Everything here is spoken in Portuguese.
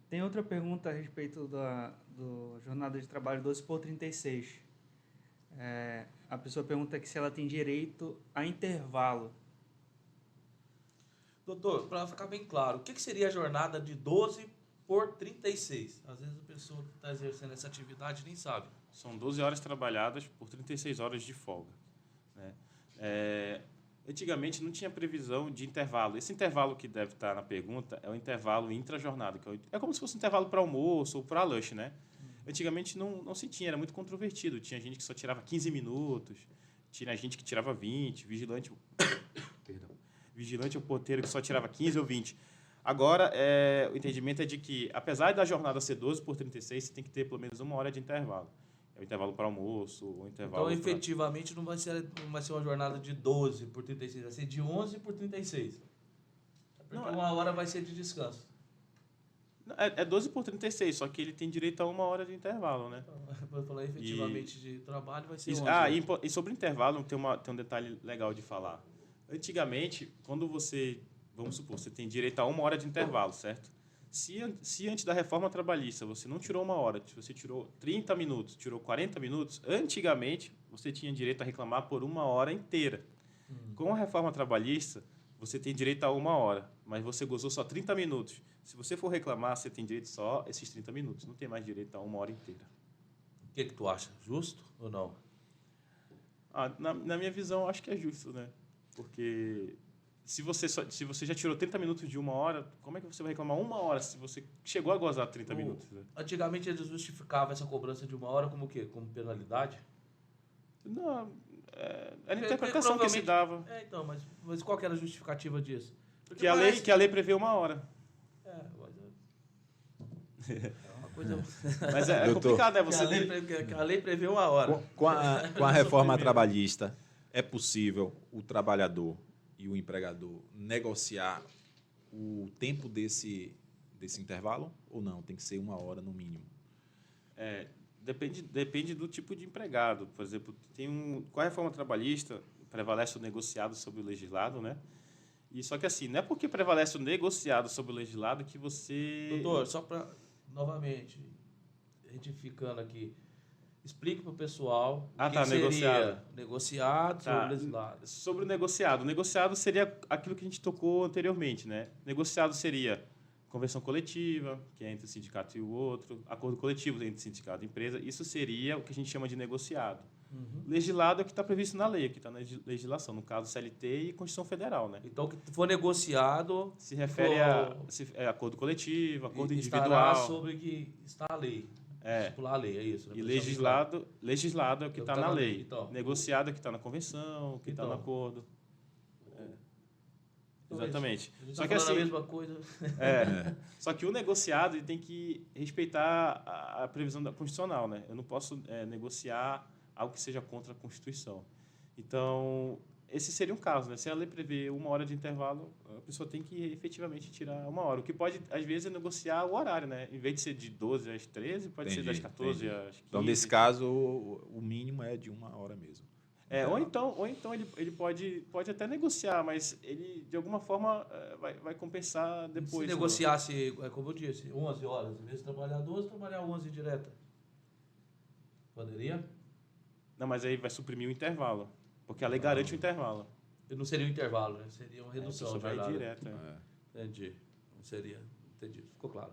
Tem outra pergunta a respeito do jornada de trabalho 12 por 36. A pessoa pergunta aqui se ela tem direito a intervalo. Doutor, para ficar bem claro, o que seria a jornada de 12 por 36? Às vezes a pessoa que está exercendo essa atividade nem sabe. São 12 horas trabalhadas por 36 horas de folga, né? Antigamente não tinha previsão de intervalo. Esse intervalo que deve estar na pergunta é o intervalo intra-jornada, que é como se fosse um intervalo para almoço ou para lanche, né? Antigamente não se tinha, era muito controvertido. Tinha gente que só tirava 15 minutos, tinha gente que tirava 20, vigilante ou porteiro que só tirava 15 ou 20. Agora, o entendimento é de que, apesar da jornada ser 12 por 36, você tem que ter pelo menos uma hora de intervalo. É o intervalo para almoço, o intervalo... Então, efetivamente, não vai ser uma jornada de 12 por 36, vai ser de 11 por 36. Porque uma hora vai ser de descanso. É 12 por 36, só que ele tem direito a uma hora de intervalo, né? Para falar efetivamente de trabalho, vai ser 11. E sobre intervalo, tem um detalhe legal de falar. Antigamente, quando você, vamos supor, você tem direito a uma hora de intervalo, certo? Se antes da reforma trabalhista você não tirou uma hora, se você tirou 30 minutos, tirou 40 minutos, antigamente você tinha direito a reclamar por uma hora inteira. Com a reforma trabalhista, você tem direito a uma hora, mas você gozou só 30 minutos. Se você for reclamar, você tem direito só a esses 30 minutos, não tem mais direito a uma hora inteira. O que tu acha? Justo ou não? Na minha visão, eu acho que é justo, né? Porque se você já tirou 30 minutos de uma hora, como é que você vai reclamar uma hora se você chegou a gozar 30 minutos? Né? Antigamente eles justificavam essa cobrança de uma hora como o quê? Como penalidade? Não, era a interpretação que se dava. Então, mas qual que era a justificativa disso? Porque que a lei prevê uma hora. É uma coisa... Mas é complicado, né? Você a lei prevê uma hora. Com a reforma trabalhista, é possível o trabalhador e o empregador negociar o tempo desse intervalo ou não? Tem que ser uma hora no mínimo? Depende do tipo de empregado. Por exemplo, com a reforma trabalhista, prevalece o negociado sobre o legislado, né? E só que assim, não é porque prevalece o negociado sobre o legislado que você... Doutor, só para, novamente, retificando aqui, explique para o pessoal o que seria negociado sobre o legislado. Sobre o negociado. O negociado seria aquilo que a gente tocou anteriormente, né? Negociado seria convenção coletiva, que é entre o sindicato e o outro, acordo coletivo entre sindicato e empresa. Isso seria o que a gente chama de negociado. Legislado é o que está previsto na lei, que está na legislação, no caso CLT e Constituição Federal, né? Então, o que for negociado... Se refere a acordo coletivo, acordo individual. Estará sobre que está a lei. Estipular a lei, é isso. Né? E legislado é o que está na lei. Então, negociado é o que está na convenção, o que está no acordo. Então, exatamente. Só que assim, a mesma coisa. Só que o negociado ele tem que respeitar a previsão da constitucional, né? Eu não posso negociar algo que seja contra a Constituição. Então, esse seria um caso, né? Se a lei prevê uma hora de intervalo, a pessoa tem que efetivamente tirar uma hora. O que pode, às vezes, é negociar o horário, né? Em vez de ser de 12 às 13, pode ser das 14 às 15. Então, nesse caso, o mínimo é de uma hora mesmo. Ou então ele pode até negociar, mas ele, de alguma forma, vai compensar depois. Se negociasse, como eu disse, 11 horas, em vez de trabalhar 12, trabalhar 11 direta. Poderia? Não, mas aí vai suprimir o intervalo, porque a lei garante o intervalo. Não seria um intervalo, né? Seria uma redução. Vai direto. Entendi. Não seria. Entendi. Ficou claro.